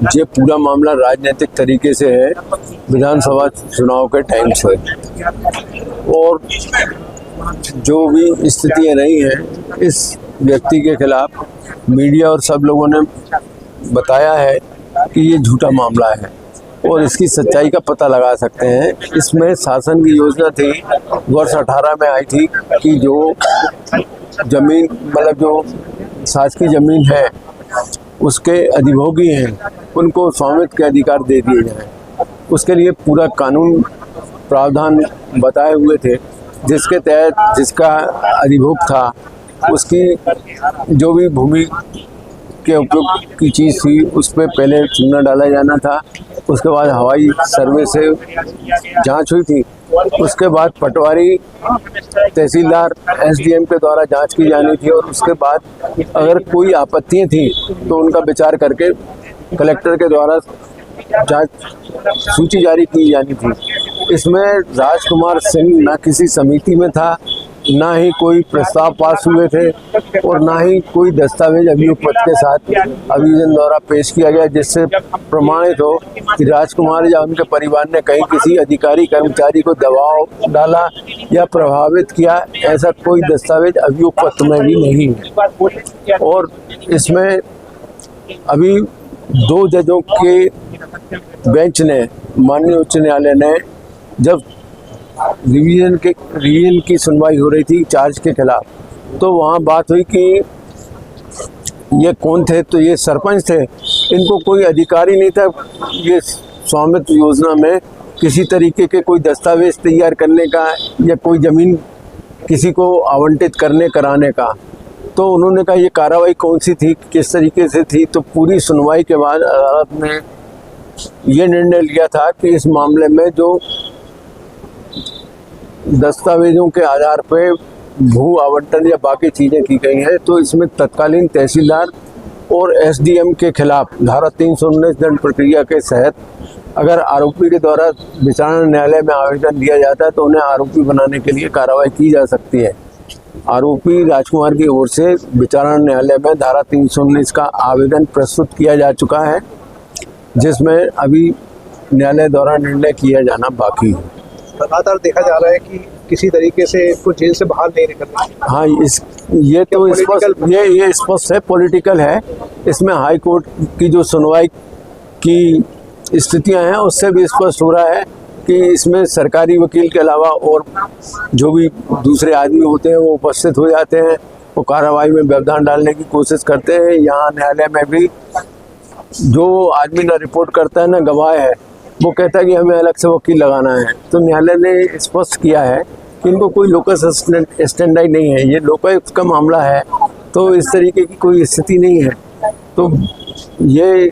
ये पूरा मामला राजनीतिक तरीके से है, विधानसभा चुनाव के टाइम से। और जो भी स्थितियां रही हैं, इस व्यक्ति के खिलाफ मीडिया और सब लोगों ने बताया है कि ये झूठा मामला है और इसकी सच्चाई का पता लगा सकते हैं। इसमें शासन की योजना थी, वर्ष 18 में आई थी कि जो जमीन मतलब जो शासकीय जमीन है उसके अधिभोगी हैं उनको स्वामित्व के अधिकार दे दिए जाएं। उसके लिए पूरा कानून प्रावधान बताए हुए थे, जिसके तहत जिसका अधिभोग था उसकी जो भी भूमि के उपयोग की चीज़ थी उस पर पहले चूना डाला जाना था। उसके बाद हवाई सर्वे से जांच हुई थी। उसके बाद पटवारी तहसीलदार एसडीएम के द्वारा जांच की जानी थी और उसके बाद अगर कोई आपत्तियां थी तो उनका विचार करके कलेक्टर के द्वारा जांच सूची जारी की जानी थी। इसमें राजकुमार सिंह ना किसी समिति में था, ना ही कोई प्रस्ताव पास हुए थे और ना ही कोई दस्तावेज अभियुक्त पद के साथ अभियोजन द्वारा पेश किया गया, जिससे प्रमाणित हो कि राजकुमार या उनके परिवार ने कहीं किसी अधिकारी कर्मचारी को दबाव डाला या प्रभावित किया। ऐसा कोई दस्तावेज अभियुक्त पद में भी नहीं है। और इसमें अभी 2 जजों के बेंच ने, माननीय उच्च न्यायालय ने, जब रिवीजन की सुनवाई हो रही थी चार्ज के खिलाफ, तो वहाँ बात हुई कि ये कौन थे, तो ये सरपंच थे। इनको कोई अधिकारी नहीं था ये स्वामित्व योजना में किसी तरीके के कोई दस्तावेज तैयार करने का या कोई ज़मीन किसी को आवंटित करने कराने का। तो उन्होंने कहा ये कार्रवाई कौन सी थी, किस तरीके से थी। तो पूरी सुनवाई के बाद अदालत ने ये निर्णय लिया था कि इस मामले में जो दस्तावेजों के आधार पर भू आवंटन या बाकी चीज़ें की गई हैं, तो इसमें तत्कालीन तहसीलदार और एसडीएम के खिलाफ धारा 319 दंड प्रक्रिया के तहत अगर आरोपी के द्वारा विचारणा न्यायालय में आवेदन दिया जाता है तो उन्हें आरोपी बनाने के लिए कार्रवाई की जा सकती है। आरोपी राजकुमार की ओर से विचारणा न्यायालय में धारा 319 का आवेदन प्रस्तुत किया जा चुका है, जिसमें अभी न्यायालय द्वारा निर्णय किया जाना बाकी है। लगातार देखा जा रहा है कि किसी तरीके से इसको जेल से बाहर नहीं निकल रहा है। हाँ, ये तो स्पष्ट, ये स्पष्ट है, पॉलिटिकल है। इसमें हाई कोर्ट की जो सुनवाई की स्थितियां हैं उससे भी स्पष्ट हो रहा है कि इसमें सरकारी वकील के अलावा और जो भी दूसरे आदमी होते हैं वो उपस्थित हो जाते हैं, वो कार्रवाई में व्यवधान डालने की कोशिश करते हैं। यहाँ न्यायालय में भी जो आदमी ना रिपोर्ट करता है ना गवाह है, वो कहता है कि हमें अलग से वकील लगाना है। तो न्यायालय ने स्पष्ट किया है कि इनको कोई लोकस स्टैंडर्ड नहीं है, ये लोकायुक्त का मामला है, तो इस तरीके की कोई स्थिति नहीं है। तो ये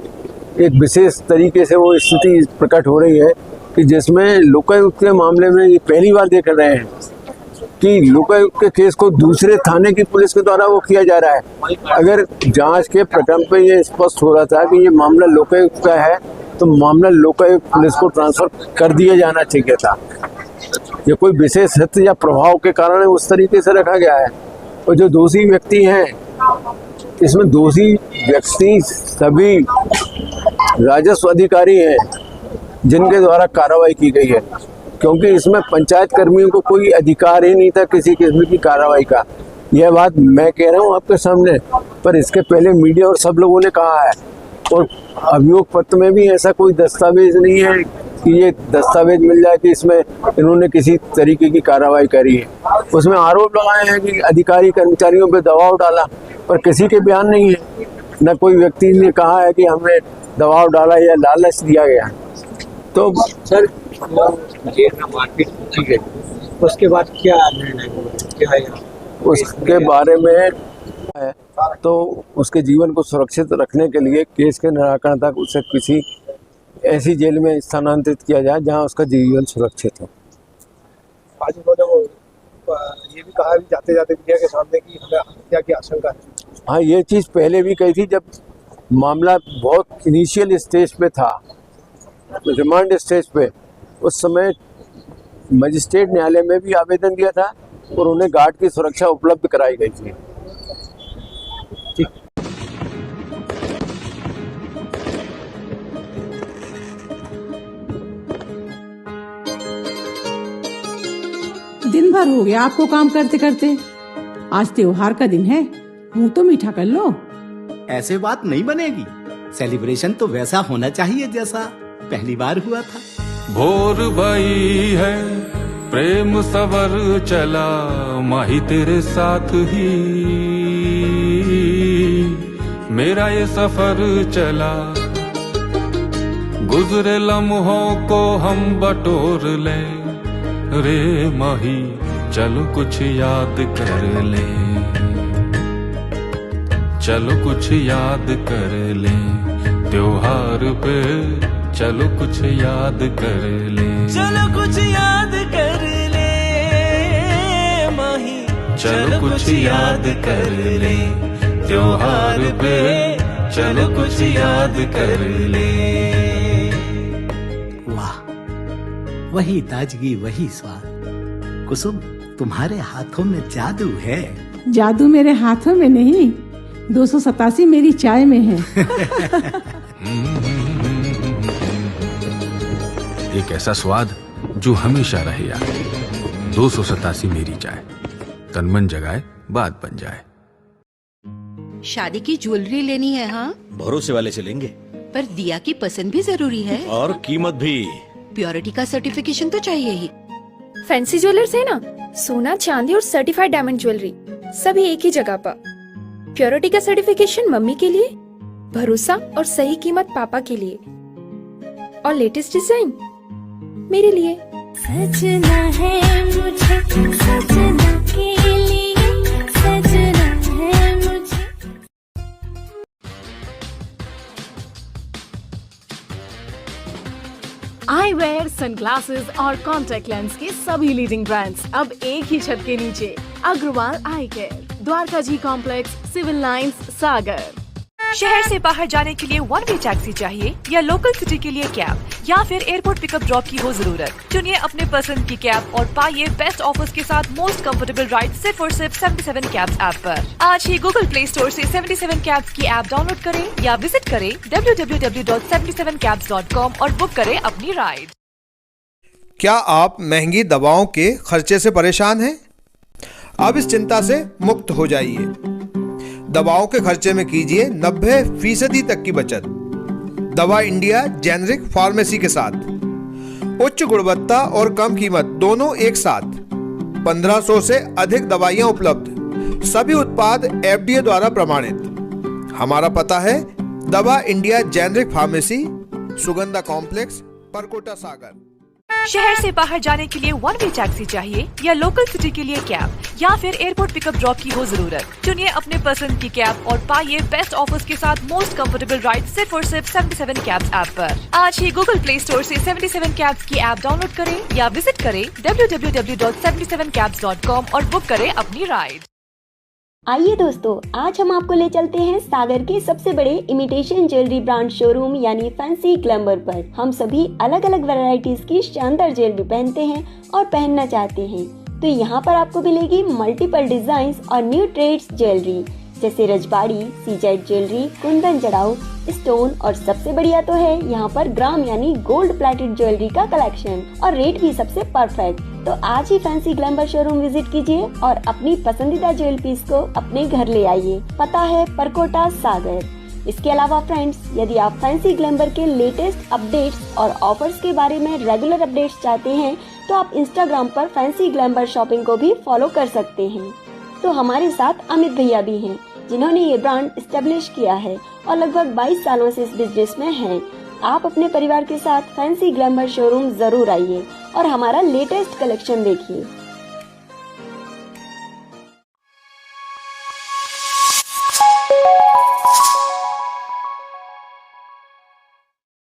एक विशेष तरीके से वो स्थिति प्रकट हो रही है कि जिसमें लोकायुक्त के मामले में ये पहली बार देख रहे हैं कि लोकायुक्त के केस को दूसरे थाने की पुलिस के द्वारा वो किया जा रहा है। अगर जांच के प्रक्रम पे ये स्पष्ट हो रहा था कि ये मामला लोकायुक्त का है, तो मामला लोकायुक्त पुलिस को ट्रांसफर कर दिया जाना चाहिए था। ये कोई विशेष हित या प्रभाव के कारण उस तरीके से रखा गया है। और जो दोषी व्यक्ति हैं, इसमें दोषी व्यक्ति सभी राजस्व अधिकारी हैं जिनके द्वारा कार्रवाई की गई है, क्योंकि इसमें पंचायत कर्मियों को कोई अधिकार ही नहीं था किसी किस्म की कार्रवाई का। यह बात मैं कह रहा हूँ आपके सामने, पर इसके पहले मीडिया और सब लोगों ने कहा है। और अभियोग पत्र में भी ऐसा कोई दस्तावेज नहीं है कि ये दस्तावेज मिल जाए कि इसमें इन्होंने किसी तरीके की कार्रवाई करी है। उसमें आरोप लगाए हैं कि अधिकारी कर्मचारियों पे दबाव डाला, पर किसी के बयान नहीं है। न कोई व्यक्ति ने कहा है कि हमें दबाव डाला या लालच दिया गया। तो सर, मारपीट की गई, उसके बाद क्या निर्णय है? उसके बारे में है तो उसके जीवन को सुरक्षित रखने के लिए केस के निराकरण तक उसे किसी ऐसी जेल में स्थानांतरित किया जाए जहां उसका जीवन सुरक्षित हो। आज उन्होंने ये भी कहा जाते जाते मीडिया के सामने कि हमें हत्या की आशंका है। हाँ, ये चीज़ पहले भी कही थी जब मामला बहुत इनिशियल स्टेज पे था, रिमांड स्टेज पे। उस समय मजिस्ट्रेट न्यायालय में भी आवेदन दिया था और उन्हें गार्ड की सुरक्षा उपलब्ध कराई गई थी। दिन भर हो गया आपको काम करते करते। आज त्योहार का दिन है, मुंह तो मीठा कर लो। ऐसे बात नहीं बनेगी। सेलिब्रेशन तो वैसा होना चाहिए जैसा पहली बार हुआ था। भोर भई है, प्रेम सवर चला, माही तेरे साथ ही मेरा ये सफर चला। गुजरे लम्हों को हम बटोर ले, रे माही चलो कुछ याद कर ले, चलो कुछ याद कर ले, त्योहार पे चलो कुछ याद कर ले, चलो कुछ याद कर ले माही, चलो कुछ याद कर ले, त्योहार पे चलो कुछ याद कर ले। वाह, वही ताजगी वही स्वाद। कुसुम, तुम्हारे हाथों में जादू है। जादू मेरे हाथों में नहीं, 287 मेरी चाय में है। एक ऐसा स्वाद जो हमेशा रहे याद। 287 मेरी चाय, तन मन जगाए बात बन जाए। शादी की ज्वेलरी लेनी है। हाँ, भरोसे वाले से लेंगे। पर दिया की पसंद भी जरूरी है और कीमत भी। प्योरिटी का सर्टिफिकेशन तो चाहिए ही। फैंसी ज्वेलर्स है ना, सोना चांदी और सर्टिफाइड डायमंड ज्वेलरी सभी एक ही जगह पर। प्योरिटी का सर्टिफिकेशन मम्मी के लिए, भरोसा और सही कीमत पापा के लिए, और लेटेस्ट डिजाइन मेरे लिए। सजना है मुझे, सजना के लिए, सजना है मुझे। आई वेयर, सनग्लासेस और कॉन्टैक्ट लेंस के सभी लीडिंग ब्रांड्स अब एक ही छत के नीचे। अग्रवाल आई केयर, द्वारका जी कॉम्प्लेक्स, सिविल लाइंस, सागर। शहर से बाहर जाने के लिए वन वे टैक्सी चाहिए या लोकल सिटी के लिए कैब या फिर एयरपोर्ट पिकअप ड्रॉप की हो जरूरत? चुनिए अपने पसंद की कैब और पाइए बेस्ट ऑफर्स के साथ मोस्ट कंफर्टेबल राइड सिर्फ और सिर्फ 77 कैब्स ऐप पर। आज ही गूगल प्ले स्टोर से 77 कैब्स की ऐप डाउनलोड करें या विजिट करें www.77cabs.com और बुक करें अपनी राइड। क्या आप महंगी दवाओं के खर्चे से परेशान हैं? अब इस चिंता से मुक्त हो जाइए। दवाओं के खर्चे में कीजिए 90% तक की बचत। दवा इंडिया जेनेरिक फार्मेसी के साथ उच्च गुणवत्ता और कम कीमत दोनों एक साथ। 1500 से अधिक दवाइयां उपलब्ध, सभी उत्पाद FDA द्वारा प्रमाणित। हमारा पता है Dawa India generic pharmacy, Sugandha complex, Parkota, Sagar. शहर से बाहर जाने के लिए वन वे टैक्सी चाहिए या लोकल सिटी के लिए कैब या फिर एयरपोर्ट पिकअप ड्रॉप की हो जरूरत? चुनिए अपने पसंद की कैब और पाइए बेस्ट ऑफर्स के साथ मोस्ट कंफर्टेबल राइड सिर्फ और सिर्फ 77 कैब्स ऐप पर। आज ही गूगल प्ले स्टोर से 77 कैब्स की ऐप डाउनलोड करें या विजिट करें www.77cabs.com और बुक करें अपनी राइड। आइए दोस्तों, आज हम आपको ले चलते हैं सागर के सबसे बड़े इमिटेशन ज्वेलरी ब्रांड शोरूम यानी फैंसी ग्लैमर पर। हम सभी अलग अलग वैरायटीज की शानदार ज्वेलरी पहनते हैं और पहनना चाहते हैं, तो यहाँ पर आपको मिलेगी मल्टीपल डिजाइन और न्यू ट्रेड्स ज्वेलरी जैसे रजबाड़ी, सीजेड ज्वेलरी, कुंदन जड़ाऊ, स्टोन और सबसे बढ़िया तो है यहाँ पर ग्राम यानी गोल्ड प्लेटेड ज्वेलरी का कलेक्शन और रेट भी सबसे परफेक्ट। तो आज ही फैंसी ग्लैमर शोरूम विजिट कीजिए और अपनी पसंदीदा ज्वेलरी पीस को अपने घर ले आइए। पता है परकोटा, सागर। इसके अलावा फ्रेंड्स, यदि आप फैंसी ग्लैमर के लेटेस्ट अपडेट्स और ऑफर्स के बारे में रेगुलर अपडेट्स चाहते हैं तो आप इंस्टाग्राम पर फैंसी ग्लैमर शॉपिंग को भी फॉलो कर सकते हैं। तो हमारे साथ अमित भैया भी हैं जिन्होंने ये ब्रांड एस्टेब्लिश किया है और लगभग 22 सालों से इस बिजनेस में हैं। आप अपने परिवार के साथ फैंसी ग्लैमर शोरूम जरूर आइए और हमारा लेटेस्ट कलेक्शन देखिए।